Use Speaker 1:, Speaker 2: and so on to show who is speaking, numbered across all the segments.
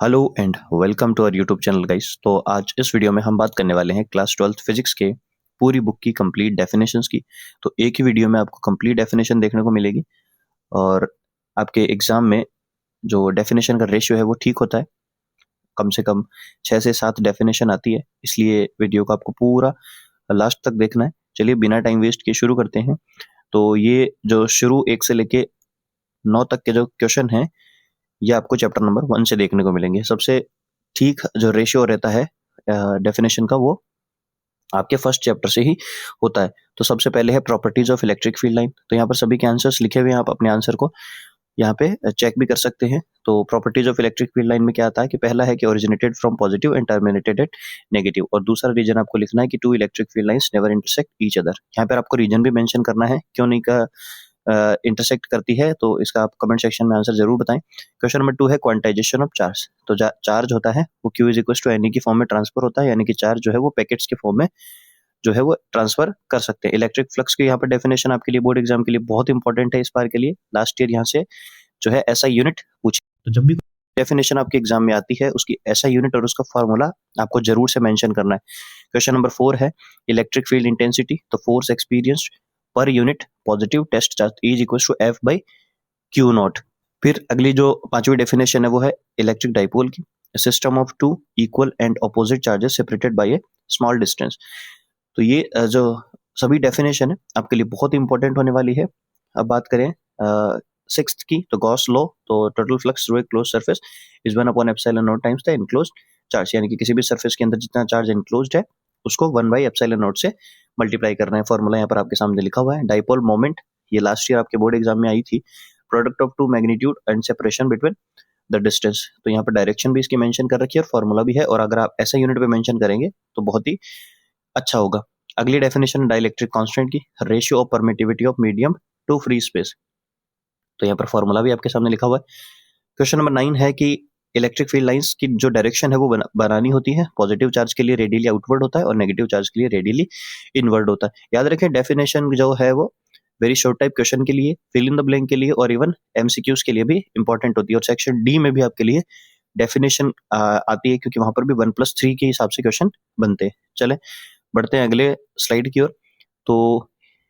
Speaker 1: Hello and welcome to our YouTube channel guys. तो आज इस वीडियो में हम बात करने वाले हैं क्लास 12th फिजिक्स के पूरी बुक की कंप्लीट डेफिनेशंस की। तो एक ही वीडियो में आपको कंप्लीट डेफिनेशन देखने को मिलेगी और आपके एग्जाम में जो डेफिनेशन का रेशियो है वो ठीक होता है। कम से कम 6 से 7 डेफिनेशन आती है, इसलिए वीडियो को आपको पूरा लास्ट तक देखना है। चलिए बिना टाइम वेस्ट किए शुरू करते हैं। तो ये जो शुरू 1 से लेके 9 तक के जो क्वेश्चन हैं ये आपको चैप्टर नंबर 1 से देखने को मिलेंगे। सबसे ठीक जो रेशियो रहता है डेफिनेशन का वो आपके फर्स्ट चैप्टर से ही होता है। तो सबसे पहले है properties of electric field line. तो यहाँ पर सभी के आंसर्स लिखे हुए हैं, आप अपने आंसर को यहाँ पे चेक भी कर सकते हैं। तो properties of electric field line में क्या आता है कि पहला है कि originated from positive and terminated at negative, और दूसरा रीजन आपको लिखना है कि two electric field lines never intersect each other. यहाँ पर आपको रीजन भी मेंशन करना है क्यों नहीं का इंटरसेक्ट करती है, तो इसका आप कमेंट सेक्शन में आंसर जरूर बताएं। क्वेश्चन नंबर 2 है क्वांटाइजेशन ऑफ चार्ज। तो चार्ज होता है वो Q is equal to N की फॉर्म में ट्रांसफर होता है, यानी कि चार्ज जो है वो पैकेट्स के फॉर्म में जो है वो ट्रांसफर कर सकते हैं। इलेक्ट्रिक फ्लक्स की यहाँ पर डेफिनेशन आपके लिए बोर्ड एग्जाम के लिए बहुत इंपॉर्टेंट है इस बार के लिए। लास्ट ईयर यहाँ से जो है ऐसा यूनिट पूछी, तो जब भी डेफिनेशन आपके एग्जाम में आती है उसकी ऐसा यूनिट और उसका फॉर्मूला आपको जरूर से मेंशन करना है। क्वेश्चन नंबर 4 है इलेक्ट्रिक फील्ड इंटेंसिटी। तो force experienced per unit positive test charge is equal to F by Q not. फिर अगली जो पांचवी डेफिनेशन है वो है इलेक्ट्रिक डाइपोल की, system of two equal and opposite charges separated by a small distance. तो ये जो सभी डेफिनेशन है आपके लिए बहुत इंपॉर्टेंट होने वाली है। अब बात करें सिक्स्थ की, तो गॉस लॉ। तो total flux through a close surface is 1 upon epsilon not times the enclosed charge, यानी कि किसी भी सरफेस के अंदर जितना चार्ज इनक्लोज्ड है उसको 1 बाई एप्सिलॉन नॉट से मल्टीप्लाई करना है। फॉर्मूला यहाँ पर आपके सामने लिखा हुआ है। डाइपोल मोमेंट ये लास्ट ईयर आपके बोर्ड एग्जाम में आई थी, product of two magnitude and separation between the distance. तो यहाँ पर डायरेक्शन भी इसकी मेंशन कर रखी है और फॉर्मूला भी है, और अगर आप ऐसा यूनिट पे मेंशन करेंगे तो बहुत ही अच्छा होगा। अगली डेफिनेशन डाइलेक्ट्रिक कांस्टेंट की, ratio of permittivity of medium to free space. तो यहाँ पर फॉर्मूला भी आपके सामने लिखा हुआ है। क्वेश्चन नंबर 9 है कि इलेक्ट्रिक फील्ड लाइंस की जो डायरेक्शन है वो बनानी होती है। पॉजिटिव चार्ज के लिए रेडियली आउटवर्ड होता है और नेगेटिव चार्ज के लिए रेडियली इनवर्ड होता है। याद रखें डेफिनेशन जो है वो वेरी शॉर्ट टाइप क्वेश्चन के लिए, फिल इन द ब्लैंक के लिए और इवन एमसीक्यूज के लिए भी इंपॉर्टेंट होती है। और सेक्शन डी में भी आपके लिए डेफिनेशन आती है, क्योंकि वहां पर भी 1+3 के हिसाब से क्वेश्चन बनते हैं। चले बढ़ते हैं अगले स्लाइड की ओर। तो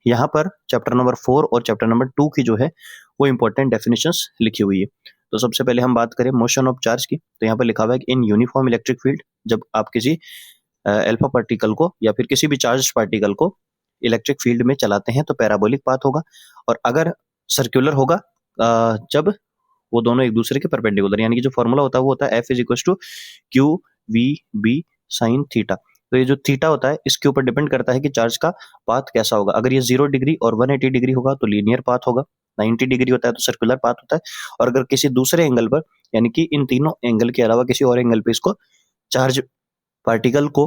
Speaker 1: यहाँ पर चैप्टर नंबर 4 और चैप्टर नंबर 2 की जो है वो इंपॉर्टेंट डेफिनेशंस लिखी हुई है। तो सबसे पहले हम बात करें मोशन ऑफ चार्ज की। तो यहाँ पर लिखा हुआ है कि इन यूनिफॉर्म इलेक्ट्रिक फील्ड, जब आप किसी अल्फा पार्टिकल को या फिर किसी भी चार्ज पार्टिकल को इलेक्ट्रिक फील्ड में चलाते हैं तो पैराबोलिक पाथ होगा, और अगर सर्कुलर होगा जब वो दोनों एक दूसरे के परपेंडिकुलर, यानी कि जो फॉर्मूला होता है वो होता है F is equal to Q V B sine theta. तो ये जो थीटा होता है इसके ऊपर डिपेंड करता है कि चार्ज का पाथ कैसा होगा। अगर ये 0 डिग्री और 180 डिग्री होगा तो लीनियर पाथ होगा, 90 डिग्री होता है तो सर्कुलर पाथ होता है, और अगर किसी दूसरे एंगल पर, यानी कि इन तीनों एंगल के अलावा किसी और एंगल पे इसको चार्ज पार्टिकल को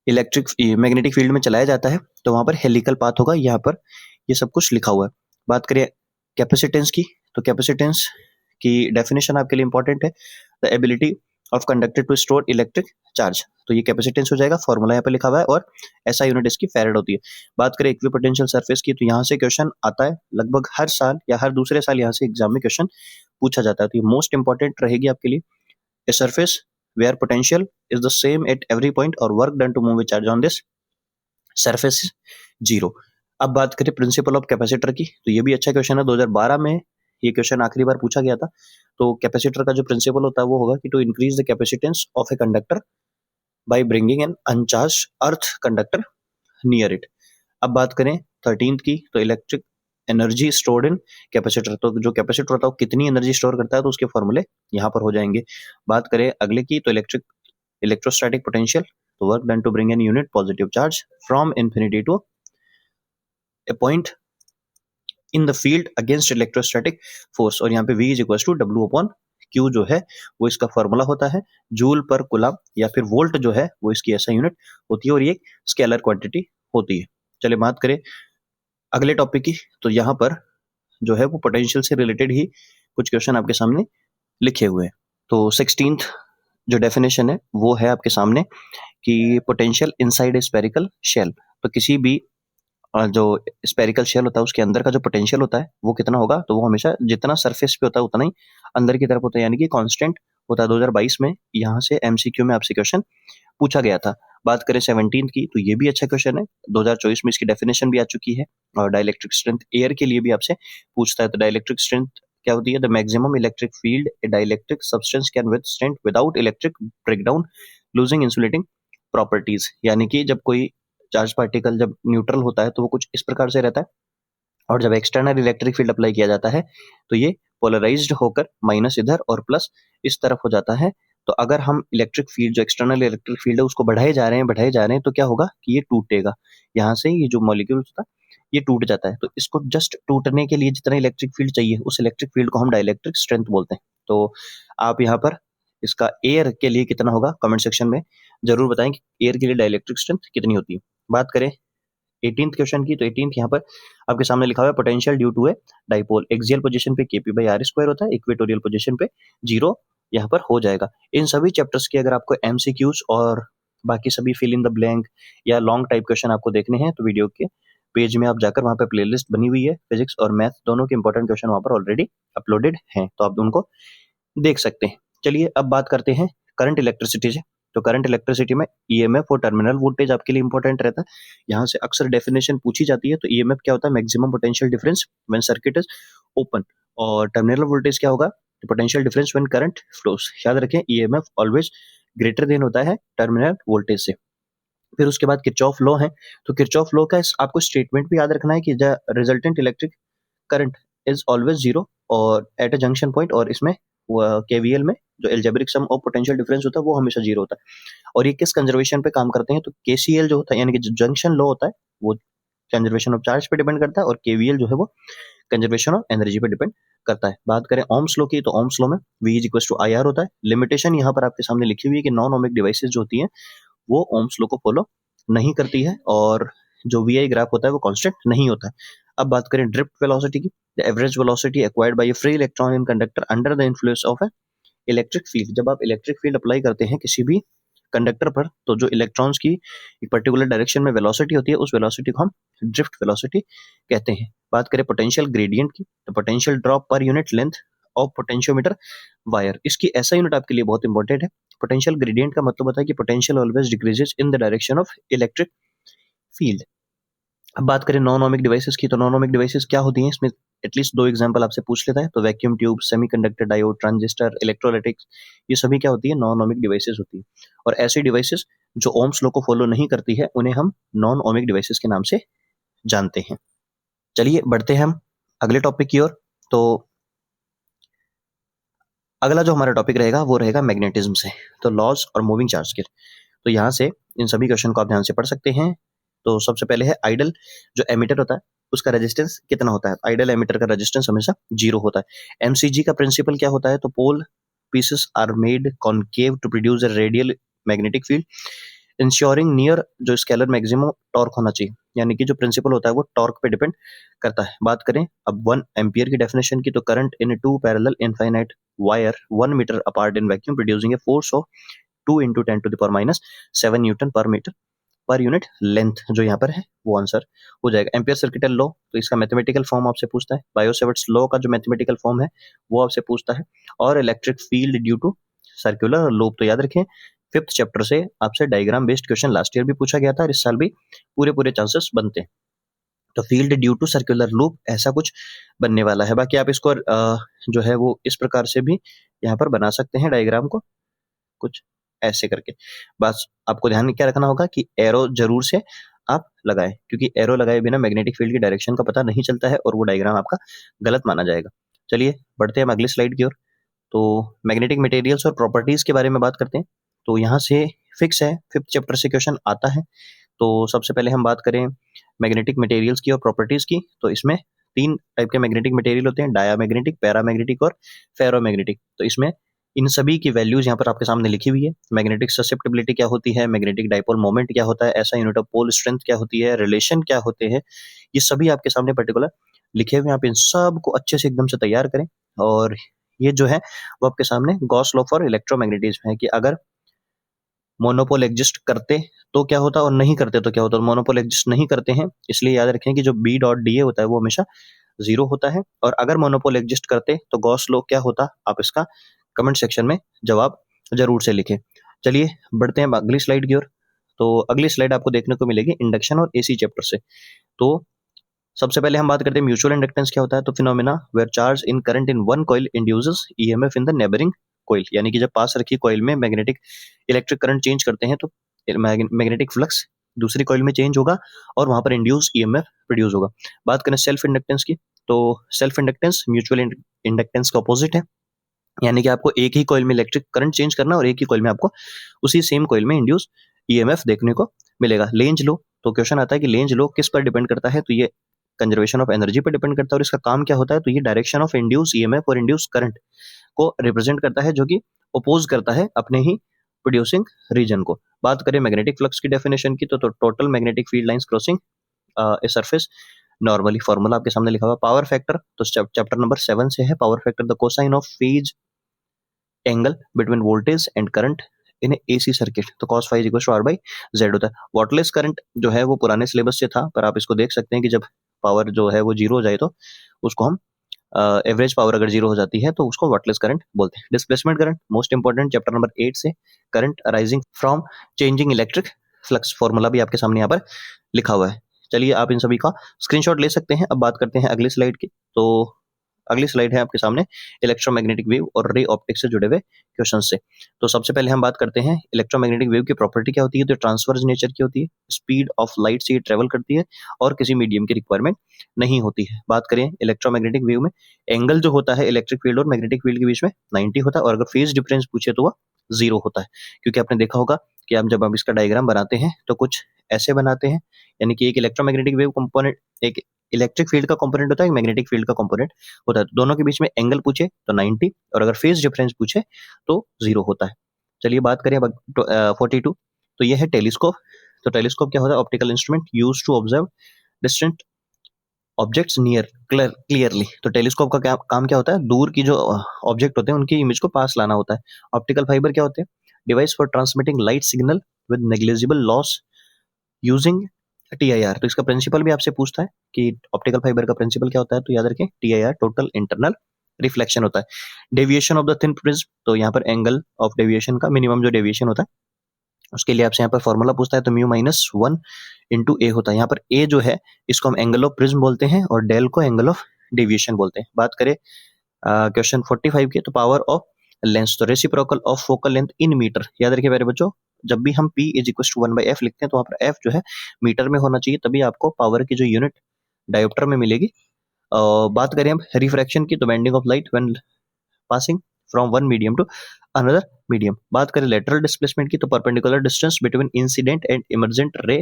Speaker 1: इलेक्ट्रिक मैग्नेटिक फील्ड में चलाया जाता है तो वहां पर हेलिकल पाथ होगा। यहाँ पर ये सब कुछ लिखा हुआ है। बात करें कैपेसिटेंस की, तो कैपेसिटेंस की डेफिनेशन आपके लिए इंपॉर्टेंट है, the ability of conductor to store electric charge. तो ये कैपेसिटेंस हो जाएगा, फॉर्मूला यहाँ पे लिखा हुआ है, और ऐसा यूनिट इसकी फैराड होती है। बात करें इक्विपोटेंशियल सरफेस की, तो यहाँ से क्वेश्चन आता है लगभग हर साल या हर दूसरे साल यहाँ से एग्जाम में क्वेश्चन पूछा जाता है। तो ये मोस्ट इंपॉर्टेंट रहेगी आपके लिए। A surface where potential is the same at every point or work done to move a charge on this surface is 0। अब बात करें प्रिंसिपल ऑफ कैपेसिटर की, तो ये भी अच्छा क्वेश्चन है। 2012 में ये क्वेश्चन आखिरी बार पूछा गया था। तो कैपेसिटर का जो प्रिंसिपल होता है वो होगा कि to increase the capacitance of a conductor by bringing an uncharge earth conductor near it. अब बात करें 13th की, तो electric energy stored in capacitor. तो जो कैपेसिटर होता है वो कितनी एनर्जी स्टोर करता है तो उसके फॉर्मूले यहाँ पर हो जाएंगे। बात करें अगले की, तो इलेक्ट्रोस्टैटिक पोटेंशियल, तो work done to bring an unit positive charge from infinity to a point in the field against electrostatic force, और यहाँ पे V is equal to W upon Q जो है वो इसका फॉर्मूला होता है। जूल पर कुलम या फिर वोल्ट जो है वो इसकी ऐसा यूनिट होती है, और ये एक स्केलर क्वांटिटी होती है। चलिए बात करें अगले टॉपिक की, तो यहाँ पर जो है वो पोटेंशियल से रिलेटेड ही कुछ क्वेश्चन आपके सामने लिखे हुए हैं। तो 16th जो डेफिनेशन है वो है आपके सामने कि potential inside a spherical shell. तो किसी भी जो स्फेरिकल शेल होता है उसके अंदर का जो पोटेंशियल होता है वो कितना होगा, तो वो हमेशा जितना सरफेस पे होता है उतना ही अंदर की तरफ होता है, यानी कि कांस्टेंट होता है 2022 में, यहाँ से MCQ में आपसे क्वेश्चन पूछा गया था। बात करें 17 की, तो ये भी अच्छा क्वेश्चन है, 2024 में इसकी डेफिनेशन भी आ चुकी है। और डाइलेक्ट्रिक स्ट्रेंथ एयर के लिए भी आपसे पूछता है, तो डाइलेक्ट्रिक स्ट्रेंथ क्या होती है? The maximum electric field A dielectric substance can withstand without electric breakdown losing insulating properties. यानी कि जब कोई चार्ज पार्टिकल जब न्यूट्रल होता है तो वो कुछ इस प्रकार से रहता है, और जब एक्सटर्नल इलेक्ट्रिक फील्ड अप्लाई किया जाता है तो ये पोलराइज्ड होकर माइनस इधर और प्लस इस तरफ हो जाता है। तो अगर हम इलेक्ट्रिक फील्ड, जो एक्सटर्नल इलेक्ट्रिक फील्ड है, उसको बढ़ाए जा रहे हैं तो क्या होगा कि ये टूटेगा। यहाँ से ये जो मॉलिक्यूल्स था ये टूट जाता है। तो इसको जस्ट टूटने के लिए जितना इलेक्ट्रिक फील्ड चाहिए, उस इलेक्ट्रिक फील्ड को हम डाइलेक्ट्रिक स्ट्रेंथ बोलते हैं। तो आप यहाँ पर इसका एयर के लिए कितना होगा, कमेंट सेक्शन में जरूर बताएं कि एयर के लिए डाइलेक्ट्रिक स्ट्रेंथ कितनी होती है। बात करें 18th क्वेश्चन की, तो 18th यहाँ पर आपके सामने लिखा हुआ है potential due to a dipole. Axial position पे Kp/r² होता है, इक्वेटोरियल पोजीशन पे 0 यहाँ पर हो जाएगा। इन सभी चैप्टर्स की अगर आपको MCQs और बाकी सभी फिल इन द ब्लैंक या लॉन्ग टाइप क्वेश्चन आपको देखने हैं तो वीडियो के पेज में आप जाकर वहाँ पे प्लेलिस्ट बनी हुई है, फिजिक्स और मैथ दोनों के इंपॉर्टेंट क्वेश्चन वहाँ पर ऑलरेडी अपलोडेड हैं, तो आप उनको देख सकते हैं। चलिए अब बात करते हैं करंट इलेक्ट्रिसिटी से। तो करंट इलेक्ट्रिसिटी में EMF और टर्मिनल वोल्टेज आपके लिए इंपॉर्टेंट रहता है। यहाँ से अक्सर डेफिनेशन पूछी जाती है। तो EMF क्या होता है? Maximum potential difference when circuit is open. और टर्मिनल वोल्टेज क्या होगा? Potential difference when current flows. याद रखें, EMF ऑलवेज ग्रेटर देन होता है टर्मिनल वोल्टेज से। फिर उसके बाद किरचॉफ लॉ है। तो किरचॉफ लॉ का आपको स्टेटमेंट भी याद रखना है कि the resultant electric current is always zero और एट अ जंक्शन पॉइंट, और इसमें KVL में जो algebraic sum of potential difference होता है वो हमेशा जीरो होता है। और ये किस कंजर्वेशन पे काम करते हैं? तो KCL जो होता है, यानी कि जो जंक्शन लॉ होता है, वो कंजर्वेशन ऑफ चार्ज पे डिपेंड करता है, और KVL जो है वो कंजर्वेशन ऑफ एनर्जी पे डिपेंड करता है। बात करें ओम्स लॉ की, तो ओम्स लॉ में V is equal to IR होता है। लिमिटेशन यहाँ पर आपके सामने लिखी हुई है कि नॉन ओमिक डिवाइसेस जो होती हैं वो ओम्स लॉ को फॉलो नहीं करती है, और जो VI ग्राफ होता है वो कांस्टेंट नहीं होता है। अब बात करें ड्रिफ्ट वेलोसिटी की, the average velocity acquired by a free electron in conductor under the influence of a electric field. जब आप इलेक्ट्रिक फील्ड अप्लाई करते हैं किसी भी कंडक्टर पर, तो जो इलेक्ट्रॉन्स की एक पर्टिकुलर डायरेक्शन में वेलोसिटी होती है, उस वेलोसिटी को हम ड्रिफ्ट वेलोसिटी कहते हैं। बात करें पोटेंशियल ग्रेडियंट की, तो पोटेंशियल ड्रॉप पर unit length of potentiometer wire. इसकी ऐसा यूनिट आपके लिए बहुत इंपॉर्टेंट है। पोटेंशियल ग्रेडियंट का मतलब होता है कि potential always decreases in the direction of electric field. अब बात करें नॉन ओमिक डिवाइसेस की, तो नॉन ओमिक डिवाइसेस क्या होती हैं? इसमें एटलीस्ट 2 एग्जांपल आपसे पूछ लेता है। तो vacuum tube, semiconductor diode, transistor, electrolytics, ये सभी क्या होती है? नॉन ओमिक डिवाइसेस होती है। और ऐसी डिवाइसेस जो ओम्स लॉ को फॉलो नहीं करती है उन्हें हम नॉन ओमिक डिवाइसेस के नाम से जानते हैं। चलिए बढ़ते हैं हम अगले टॉपिक की ओर। तो अगला जो हमारा टॉपिक रहेगा वो रहेगा मैग्नेटिज्म से, तो लॉज और मूविंग चार्ज के। तो यहाँ से इन सभी क्वेश्चन को आप ध्यान से पढ़ सकते हैं। तो सबसे पहले है आइडल जो एमिटर होता है उसका रेजिस्टेंस कितना होता है? आइडल एमिटर का रेजिस्टेंस हमेशा 0 होता है। MCG का प्रिंसिपल क्या होता है? तो pole pieces are made concave to produce a radial magnetic field ensuring near जो स्केलर मैक्सिमम टॉर्क होना चाहिए। यानी कि जो प्रिंसिपल होता है वो टॉर्क पे डिपेंड करता है। बात करें अब 1 एम्पियर की डेफिनेशन की, तो current in 2 parallel infinite wire 1 metre apart in vacuum producing a force of 2 × 10⁻⁷ newton per metre per unit length. जो यहाँ पर है वो आंसर हो जाएगा। एम्पियर सर्किटल लॉ, तो इसका मैथमेटिकल फॉर्म आपसे पूछता है। बायो-सेवर्ट्स लॉ का जो मैथमेटिकल फॉर्म है वो आपसे पूछता है। और electric field due to circular loop, तो याद रखें 5th चैप्टर से आपसे diagram based question last year भी पूछा गया था, और इस साल भी पूरे चांसेस बनते हैं। तो field due to circular loop ऐसा कुछ बनने वाला है। बाकी आप इसको जो है वो इस प्रकार से भी यहाँ पर बना सकते हैं डायग्राम को, कुछ ऐसे करके। बस आपको ध्यान में क्या रखना होगा कि एरो जरूर से आप लगाएं, क्योंकि एरो लगाए बिना मैग्नेटिक फील्ड की डायरेक्शन का पता नहीं चलता है और वो डायग्राम आपका गलत माना जाएगा। चलिए बढ़ते हैं हम अगली स्लाइड की ओर। तो मैग्नेटिक मटेरियल्स और प्रॉपर्टीज के बारे में बात करते हैं। तो यहाँ से फिक्स है 5th चैप्टर से क्वेश्चन आता है। तो सबसे पहले हम बात करें मैग्नेटिक मटेरियल्स की और प्रॉपर्टीज की, तो इसमें 3 टाइप के मैग्नेटिक मटेरियल होते हैं, डायामैग्नेटिक, पैरामैग्नेटिक और फेरोमैग्नेटिक। तो इसमें इन सभी की वैल्यूज यहाँ पर आपके सामने लिखी हुई है। मैग्नेटिक ससेप्टिबिलिटी क्या होती है, मैग्नेटिक डाइपोल मोमेंट क्या होता है, ऐसा यूनिट ऑफ पोल स्ट्रेंथ क्या होती है, रिलेशन क्या होते हैं, ये सभी आपके सामने पर्टिकुलर लिखे हुए हैं। आप इन सब को अच्छे से एकदम से तैयार करें। और ये जो है वो आपके सामने गॉस लॉ फॉर इलेक्ट्रोमैग्नेटिज्म है कि अगर मोनोपोल एग्जिस्ट करते तो क्या होता और नहीं करते तो क्या होता। मोनोपोल एग्जिस्ट नहीं करते हैं, इसलिए याद रखें कि जो B.DA होता है वो हमेशा 0 होता है। और अगर मोनोपोल एग्जिस्ट करते तो गॉस लॉ क्या होता, आप इसका कमेंट सेक्शन में जवाब जरूर से लिखें। चलिए बढ़ते हैं अगली स्लाइड की ओर। तो अगली स्लाइड आपको देखने को मिलेगी इंडक्शन और एसी चैप्टर से। तो सबसे पहले हम बात करते हैं म्यूचुअल इंडक्टेंस क्या होता है। तो phenomena where charge in current in one coil induces EMF in the neighbouring coil, यानी कि जब पास रखी कॉइल में मैग्नेटिक इलेक्ट्रिक करंट चेंज करते हैं तो मैग्नेटिक फ्लक्स दूसरी कॉइल में चेंज होगा और वहां पर इंड्यूस ईएमएफ प्रोड्यूस होगा। बात करें सेल्फ इंडक्टेंस की, तो सेल्फ इंडक्टेंस म्यूचुअल इंडक्टेंस का अपोजिट है, यानी कि आपको एक ही कॉइल में इलेक्ट्रिक करंट चेंज करना और एक ही कॉइल में आपको उसी सेम कॉइल में इंड्यूस ईएमएफ देखने को मिलेगा। लेंज लो, तो क्वेश्चन आता है कि लेंज लो किस पर डिपेंड करता है, तो ये कंजर्वेशन ऑफ एनर्जी पर डिपेंड करता है और इसका काम क्या होता है, तो ये डायरेक्शन ऑफ इंड्यूस ईएमएफ और इंड्यूस करंट को रिप्रेजेंट करता है, जो कि अपोज करता है अपने ही प्रोड्यूसिंग रीजन को। बात करें मैग्नेटिक फ्लक्स की डेफिनेशन की, तो total magnetic field lines crossing a surface normally. Formula आपके सामने लिखा हुआ पावर फैक्टर, तो चैप्टर नंबर 7 से है power factor, the cosine of phase angle between voltage and current in AC circuit. तो cos phi equal to r by Z होता है। वाटलेस करंट जो है वो पुराने सिलेबस से था, पर आप इसको देख सकते हैं कि जब पावर जो है वो जीरो हो जाए तो उसको हम एवरेज पावर अगर जीरो हो जाती है तो उसको वाटलेस करंट बोलते हैं। Displacement current most important, chapter number 8 से, current arising from changing electric flux. Formula भी आपके सामने यहाँ पर लिखा हुआ है। चलिए आप इन सभी का स्क्रीनशॉट ले सकते हैं। अब बात करते हैं अगली स्लाइड की। तो अगली स्लाइड है आपके सामने इलेक्ट्रोमैग्नेटिक वेव और रे ऑप्टिक्स से जुड़े हुए क्वेश्चन से। तो सबसे पहले हम बात करते हैं इलेक्ट्रोमैग्नेटिक वेव की प्रॉपर्टी क्या होती है। तो ट्रांसवर्स नेचर की होती है, स्पीड ऑफ लाइट से ये ट्रेवल करती है और किसी मीडियम की रिक्वायरमेंट नहीं होती है। बात करें इलेक्ट्रोमैग्नेटिक वेव में एंगल जो होता है इलेक्ट्रिक फील्ड और मैग्नेटिक फील्ड के बीच में 90 होता है, और अगर फेज डिफरेंस पूछे तो वह 0 होता है। क्योंकि आपने देखा होगा कि आप जब आप इसका डायग्राम बनाते हैं तो कुछ ऐसे बनाते हैं, यानी कि एक इलेक्ट्रोमैग्नेटिक वेव कंपोनेंट, एक इलेक्ट्रिक फील्ड का कंपोनेंट होता है, एक मैग्नेटिक फील्ड का कंपोनेंट होता है। तो दोनों के बीच में एंगल पूछे तो 90, और अगर फेज डिफरेंस पूछे तो 0 होता है। चलिए बात करें अब 42। तो यह है टेलीस्कोप। तो टेलीस्कोप क्या होता है, optical instrument use to observe distant objects near clearly. तो टेलीस्कोप का क्या काम क्या होता है, दूर की जो ऑब्जेक्ट होते हैं उनकी इमेज को पास लाना होता है। ऑप्टिकल फाइबर क्या होते हैं, device for transmitting light signal with negligible loss using TIR. तो इसका प्रिंसिपल भी आपसे पूछता है कि ऑप्टिकल फाइबर का प्रिंसिपल क्या होता है, तो याद रखें टीआईआर टोटल इंटरनल रिफ्लेक्शन होता है। Deviation of the thin prism, तो यहाँ पर एंगल ऑफ डेविएशन का मिनिमम जो डेविएशन होता है उसके लिए आपसे यहाँ पर फॉर्मूला पूछता है, तो म्यू माइनस 1 इंटू ए होता है। यहाँ पर ए जो है इसको हम एंगल ऑफ प्रिज्म बोलते हैं और डेल को एंगल ऑफ डेविएशन बोलते हैं। बात करें क्वेश्चन 45 की, तो पावर ऑफ लेंस, तो reciprocal of focal length in metre. याद रखिए मेरे बच्चों, जब भी हम P is equal to 1/f लिखते हैं तो वहाँ पर f जो है मीटर में होना चाहिए, तभी आपको पावर की जो यूनिट डायोप्टर में मिलेगी। बात करें हम रिफ्रैक्शन की, तो bending of light when passing from one medium to another medium. बात करें लेटरल डिस्प्लेसमेंट की, तो perpendicular distance between incident and emergent ray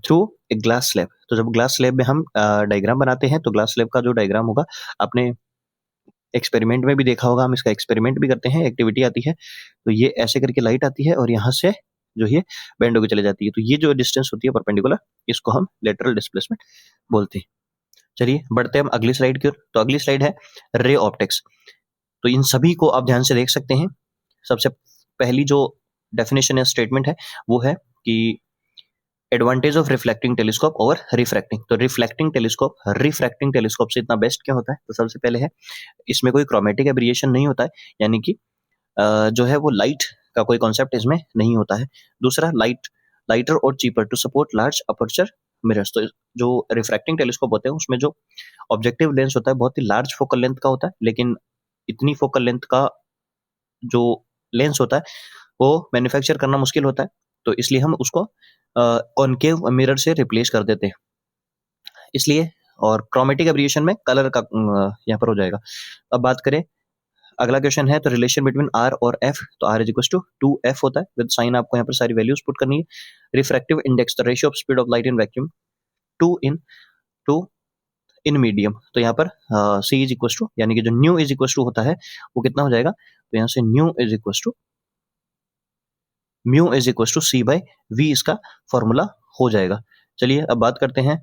Speaker 1: through a glass slab. तो जब ग्लास स्लैब में हम डायग्राम बनाते हैं तो ग्लास स्लैब का जो डायग्राम होगा आपने एक्सपेरिमेंट में भी देखा होगा, हम इसका एक्सपेरिमेंट भी करते हैं, एक्टिविटी आती है तो ये ऐसे करके लाइट आती है और यहाँ से जो ये बेंड होकर चले जाती है, तो ये जो डिस्टेंस होती है परपेंडिकुलर, इसको हम लेटरल डिस्प्लेसमेंट बोलते हैं। चलिए बढ़ते हैं हम अगली स्लाइड की ओर। तो अगली स्लाइड है रे ऑप्टिक्स। तो इन सभी को आप ध्यान से देख सकते हैं। सबसे पहली जो डेफिनेशन या स्टेटमेंट है वो है कि advantage of reflecting telescope over refracting. तो रिफ्लेक्टिंग टेलीस्कोप रिफ्रैक्टिंग टेलीस्कोप से इतना बेस्ट क्या होता है, तो सबसे पहले है इसमें कोई क्रोमेटिक एब्रिएशन नहीं होता है, यानी कि जो है वो लाइट का कोई कॉन्सेप्ट इसमें नहीं होता है। दूसरा लाइटर और cheaper to support large aperture mirrors. तो जो रिफ्रैक्टिंग टेलीस्कोप होते हैं उसमें जो ऑब्जेक्टिव लेंस होता है बहुत ही लार्ज फोकल लेंथ का होता है, लेकिन इतनी फोकल लेंथ का जो लेंस होता है वो मैन्युफैक्चर करना मुश्किल होता है, तो इसलिए हम उसको कॉनकेव मिरर से रिप्लेस कर देते हैं इसलिए। और क्रोमेटिक एब्रिएशन में कलर का यहाँ पर हो जाएगा। अब बात करें अगला क्वेश्चन है, तो रिलेशन बिटवीन आर और एफ। तो R is equal to 2f होता है, विद साइन आपको यहाँ पर सारी वैल्यूज पुट करनी है। Refractive index, the ratio of speed of light in vacuum to in medium. तो यहाँ पर c इज इक्वल टू, यानी कि जो न्यू इज इक्वल टू होता है वो कितना हो जाएगा, तो यहाँ से nu is equal to c by v इसका फॉर्मूला हो जाएगा। चलिए अब बात करते हैं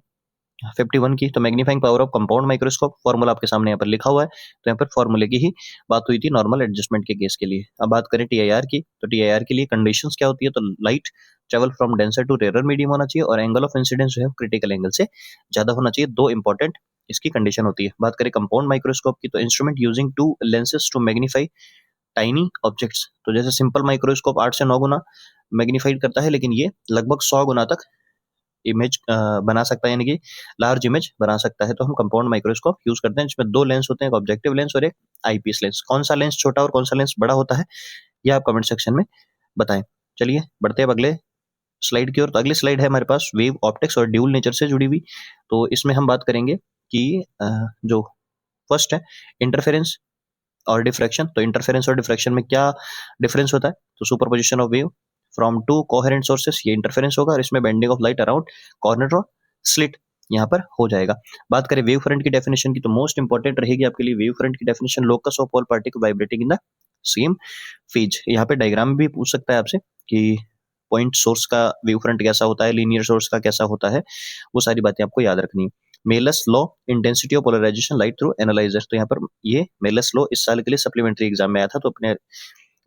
Speaker 1: 51 की। तो magnifying power of compound microscope, formula आपके सामने यहाँ पर लिखा हुआ है, तो यहाँ पर फॉर्मूले की ही बात हुई थी नॉर्मल एडजस्टमेंट के केस के लिए। अब बात करें टीआईआर की, तो टीआईआर के लिए कंडीशंस क्या होती है, तो light travel from denser to rare medium होना चाहिए और एंगल ऑफ इंसिडेंस जो है क्रिटिकल एंगल से ज्यादा होना चाहिए। दो इंपॉर्टेंट इसकी कंडीशन होती है। बात करें कंपाउंड माइक्रोस्कोप की, तो instrument using 2 lenses to magnify tiny objects. तो जैसे सिंपल माइक्रोस्कोप 8 से 9 गुना मैग्नीफाइड करता है, लेकिन ये लगभग 100 गुना तक इमेज बना सकता है, यानी कि लार्ज इमेज बना सकता है। तो हम कंपाउंड माइक्रोस्कोप यूज करते हैं, जिसमें 2 लेंस होते हैं, एक ऑब्जेक्टिव लेंस और एक आईपीस लेंस। कौन सा लेंस छोटा और कौन सा लेंस बड़ा होता है, ये आप कमेंट सेक्शन में बताएं। चलिए बढ़ते हैं अगले स्लाइड की ओर। तो अगली स्लाइड है हमारे पास वेव ऑप्टिक्स और ड्यूल नेचर से जुड़ी हुई। तो इसमें हम बात करेंगे कि जो फर्स्ट है इंटरफेरेंस और डिफ्रैक्शन। तो इंटरफेरेंस और डिफ्रैक्शन में क्या डिफरेंस होता है, तो superposition of wave from 2 coherent sources, ये इंटरफेरेंस होगा, और इसमें bending of light around corner और स्लिट यहाँ पर हो जाएगा। बात करें वेव फ्रंट की डेफिनेशन की, तो मोस्ट इंपॉर्टेंट रहेगी आपके लिए वेव फ्रंट की definition, locus of all particle vibrating in the same phase. यहाँ पे डायग्राम भी पूछ सकता है आपसे कि पॉइंट सोर्स का वेव फ्रंट कैसा होता है, लीनियर सोर्स का कैसा होता है, वो सारी बातें आपको याद रखनी है। Malus law, intensity of polarisation light through analyser. तो यहाँ पर ये मेलस लॉ इस साल के लिए सप्लीमेंट्री एग्जाम में आया था, तो अपने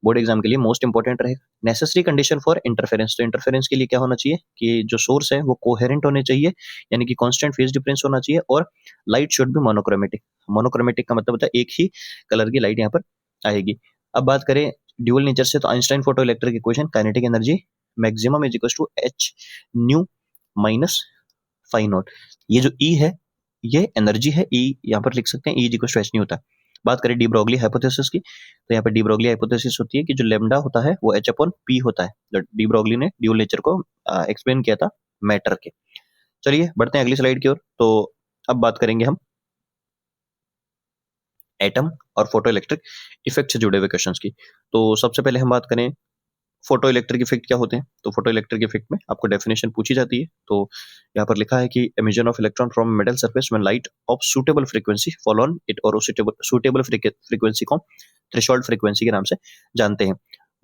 Speaker 1: बोर्ड एग्जाम के लिए मोस्ट इंपॉर्टेंट रहेगा। नेसेसरी कंडीशन फॉर इंटरफेरेंस, तो इंटरफेरेंस के लिए क्या होना चाहिए कि जो सोर्स है वो कोहेरेंट होने चाहिए, यानी कि कांस्टेंट फेज डिफरेंस होना चाहिए, और light should be monochromatic. Monochromatic का मतलब होता है एक ही कलर की लाइट यहाँ पर आएगी। अब बात करें ड्यूअल नेचर से, तो Einstein photo electric equation, kinetic energy maximum is equal to h nu minus phi not. ये जो ई है ये एनर्जी है, ई यहाँ पर लिख सकते हैं, E is equal to h नहीं होता। बात करें डी ब्रोगली हाइपोथेसिस की, तो यहाँ पर डी ब्रोगली हाइपोथेसिस होती है कि जो लेमडा होता है वो एच अपॉन पी होता है। जो डी ब्रोगली ने ड्यूअल नेचर को एक्सप्लेन किया था मैटर के। चलिए बढ़ते हैं अगली स्लाइड की ओर। तो अब बात करेंगे हम एटम और फोटो इलेक्ट्रिक इफेक्ट से जुड़े हुए क्वेश्चंस की। तो सबसे पहले हम बात करें फोटो इलेक्ट्रिक इफेक्ट क्या होते हैं। तो फोटो इलेक्ट्रिक इफेक्ट में आपको डेफिनेशन पूछी जाती है। तो यहाँ पर लिखा है कि emission of electron from metal surface when light of suitable frequency fall on it, और सूटेबल फ्रीक्वेंसी को थ्रेशोल्ड फ्रीक्वेंसी के नाम से जानते हैं।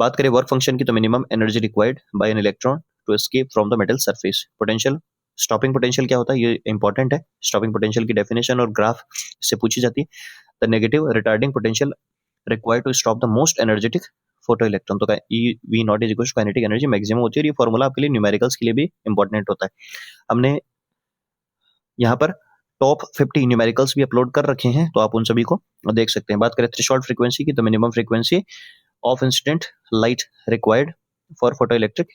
Speaker 1: बात करें वर्क फंक्शन की, तो minimum energy required by an electron to escape from the metal surface. Potential, stopping potential क्या होता है, ये इंपॉर्टेंट है। स्टॉपिंग पोटेंशियल की डेफिनेशन और ग्राफ से पूछी जाती है। The negative retarding potential required to stop the most energetic photo electron. तो E V naught is equal to kinetic energy maximum होती है, और ये फॉर्मूला आपके लिए न्यूमेरिकल्स के लिए भी इंपॉर्टेंट होता है। हमने यहाँ पर टॉप 50 न्यूमेरिकल्स भी अपलोड कर रखे हैं, तो आप उन सभी को देख सकते हैं। बात करें थ्रेशोल्ड फ्रीक्वेंसी की, तो minimum frequency of incident light required for photo electric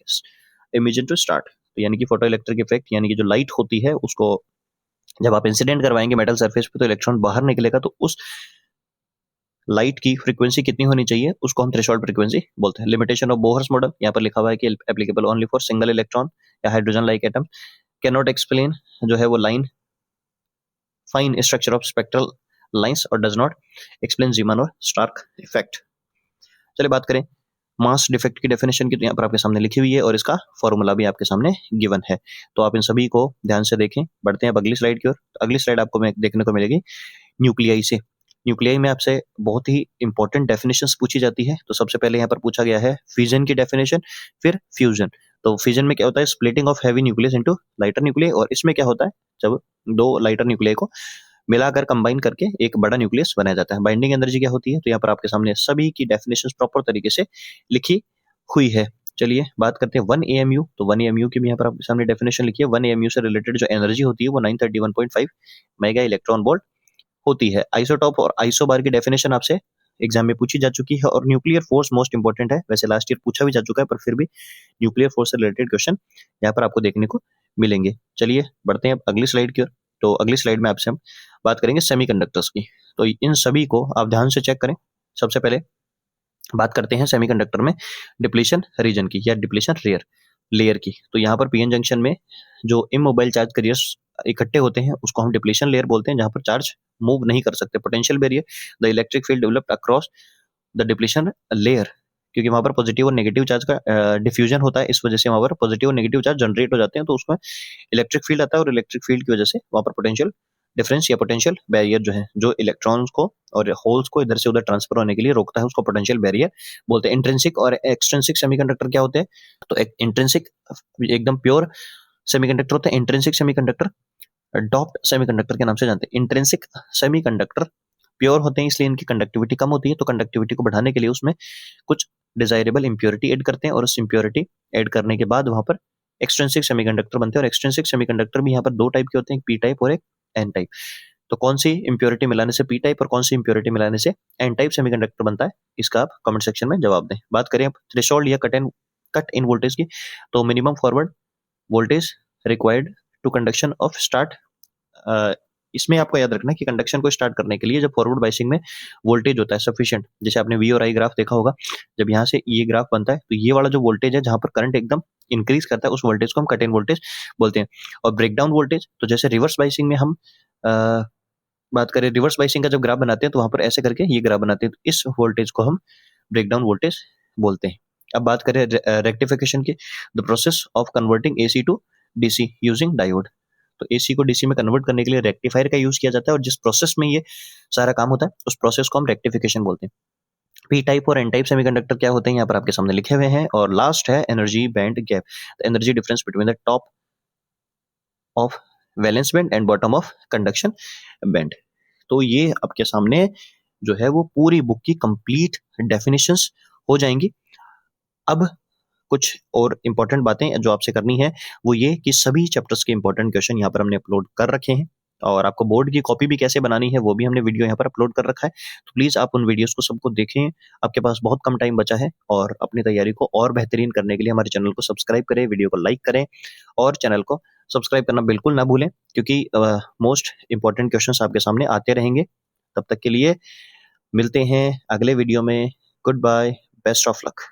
Speaker 1: emission to start. तो यानी कि फोटो इलेक्ट्रिक इफेक्ट, यानी कि जो लाइट होती है उसको जब आप इंसिडेंट करवाएंगे मेटल सरफेस पे, तो इलेक्ट्रॉन बाहर निकलेगा, तो उस लाइट की फ्रीक्वेंसी कितनी होनी चाहिए उसको हम थ्रेशोल्ड फ्रीक्वेंसी बोलते हैं। लिमिटेशन ऑफ बोहर्स मॉडल, यहाँ पर लिखा हुआ है कि applicable only for single electron या hydrogen like atom, can not explain जो है वो line fine structure of spectral lines, और डज नॉट एक्सप्लेन जीमन और स्टार्क इफेक्ट। चलिए बात करें मास डिफेक्ट की डेफिनेशन की, तो यहाँ पर आपके सामने लिखी हुई है और इसका फॉर्मूला भी आपके सामने गिवन है, तो आप इन सभी को ध्यान से देखें। बढ़ते हैं अब अगली स्लाइड की ओर। अगली स्लाइड आपको देखने को मिलेगी न्यूक्लियाई से। न्यूक्लियाई में आपसे बहुत ही इंपॉर्टेंट डेफिनेशंस पूछी जाती है। तो सबसे पहले यहाँ पर पूछा गया है फिजन की डेफिनेशन, फिर फ्यूजन। तो फिजन में क्या होता है, splitting of heavy nucleus into lighter nucleus, और इसमें क्या होता है जब दो लाइटर न्यूक्लियस को मिलाकर कंबाइन करके एक बड़ा न्यूक्लियस बनाया जाता है। बाइंडिंग एनर्जी क्या होती है, तो यहाँ पर आपके सामने सभी की डेफिनेशंस प्रॉपर तरीके से लिखी हुई है। चलिए बात करते हैं 1 AMU। तो 1 AMU की भी यहाँ पर आपके सामने डेफिनेशन लिखी है। 1 AMU से रिलेटेड जो एनर्जी होती है वो 931.5 मेगा इलेक्ट्रॉन वोल्ट होती है। आइसोटॉप और आइसोबार की डेफिनेशन आपसे एग्जाम में पूछी जा चुकी है, और न्यूक्लियर फोर्स मोस्ट इंपॉर्टेंट है। वैसे लास्ट ईयर पूछा भी जा चुका है, पर फिर भी न्यूक्लियर फोर्स से रिलेटेड क्वेश्चन यहाँ पर आपको देखने को मिलेंगे। चलिए बढ़ते हैं अब अगली स्लाइड की ओर। तो अगली स्लाइड में आपसे हम बात करेंगे सेमीकंडक्टर्स की। तो इन सभी को आप ध्यान से चेक करें। सबसे पहले बात करते हैं सेमीकंडक्टर में डिप्लीशन रीजन की या डिप्लीशन लेयर की। तो यहाँ पर पीएन जंक्शन में जो इमोबाइल चार्ज कैरियर्स इकट्ठे होते हैं उसको हम डिप्लीशन लेयर बोलते हैं, जहाँ पर चार्ज मूव नहीं कर सकते। Potential barrier, the electric field developed across the depletion layer, क्योंकि वहां पर पॉजिटिव और नेगेटिव चार्ज का डिफ्यूजन होता है, इस वजह से वहां पर पॉजिटिव और नेगेटिव चार्ज जनरेट हो जाते हैं, तो उसमें इलेक्ट्रिक फील्ड आता है, और इलेक्ट्रिक फील्ड की वजह से वहां पर पोटेंशियल डिफरेंस या पोटेंशियल बैरियर जो है, जो इलेक्ट्रॉन्स को और होल्स को इधर से उधर ट्रांसफर होने के लिए रोकता है, उसको पोटेंशियल बैरियर बोलते हैं। इंट्रिंसिक और एक्सट्रिंसिक सेमीकंडक्टर क्या होते हैं, तो इंट्रिंसिक एकदम प्योर सेमीकंडक्टर होते हैं। इंट्रिंसिक सेमीकंडक्टर डॉप्ड सेमीकंडक्टर के नाम से जानते हैं। इंट्रिंसिक सेमीकंडक्टर प्योर होते हैं, इसलिए इनकी कंडक्टिविटी कम होती है, तो कंडक्टिविटी को बढ़ाने के लिए उसमें कुछ डिजायरेबल इंप्योरिटी ऐड करते हैं, और उस इंप्योरिटी ऐड करने के बाद वहां पर एक्सट्रिंसिक सेमीकंडक्टर बनते हैं। और एक्सट्रिंसिक सेमीकंडक्टर भी यहाँ पर दो टाइप के होते हैं, पी टाइप और एक एन टाइप। तो कौन सी इम्प्योरिटी मिलाने से पी टाइप और कौन सी इम्प्योरिटी मिलाने से एन टाइप सेमीकंडक्टर बनता है, इसका आप कमेंट सेक्शन में जवाब दें। बात करें अब थ्रेशोल्ड या कट इन वोल्टेज की, तो minimum forward voltage required to conduction of start, इसमें आपको याद रखना है कि कंडक्शन को स्टार्ट करने के लिए जब फॉरवर्ड बाइसिंग में वोल्टेज होता है सफिशिएंट, जैसे आपने वी और आई ग्राफ देखा होगा, जब यहाँ से ये ग्राफ बनता है तो ये वाला जो वोल्टेज है जहाँ पर करंट एकदम इंक्रीज करता है उस वोल्टेज को हम कट इन वोल्टेज बोलते हैं। और ब्रेकडाउन वोल्टेज, तो जैसे रिवर्स बाइसिंग में हम बात करें, रिवर्स बाइसिंग का जब ग्राफ बनाते हैं तो वहां पर ऐसे करके ये ग्राफ बनाते हैं, तो इस वोल्टेज को हम ब्रेकडाउन वोल्टेज बोलते हैं। अब बात करें रेक्टिफिकेशन की, the process of converting AC to DC using diode, तो एसी को डीसी में कन्वर्ट करने के लिए रेक्टिफायर का यूज किया जाता है और जिस प्रोसेस में ये सारा काम होता है उस प्रोसेस को हम रेक्टिफिकेशन बोलते हैं। पी टाइप और एन टाइप सेमीकंडक्टर क्या होते हैं यहाँ पर आपके सामने लिखे हुए हैं। और लास्ट है energy band gap, energy difference between the top of valence band and bottom of conduction band. तो ये आपके सामने जो है वो पूरी बुक की कंप्लीट डेफिनेशंस हो जाएंगी। अब कुछ और इंपॉर्टेंट बातें जो आपसे करनी है वो ये कि सभी चैप्टर्स के इंपॉर्टेंट क्वेश्चन यहाँ पर हमने अपलोड कर रखे हैं और आपको बोर्ड की कॉपी भी कैसे बनानी है वो भी हमने वीडियो यहाँ पर अपलोड कर रखा है। तो प्लीज आप उन वीडियोस को सबको देखें, आपके पास बहुत कम टाइम बचा है और अपनी तैयारी को और बेहतरीन करने के लिए हमारे चैनल को सब्सक्राइब करें, वीडियो को लाइक करें और चैनल को सब्सक्राइब करना बिल्कुल ना भूलें, क्योंकि मोस्ट इंपॉर्टेंट क्वेश्चन आपके सामने आते रहेंगे। तब तक के लिए मिलते हैं अगले वीडियो में। Good bye, best of luck.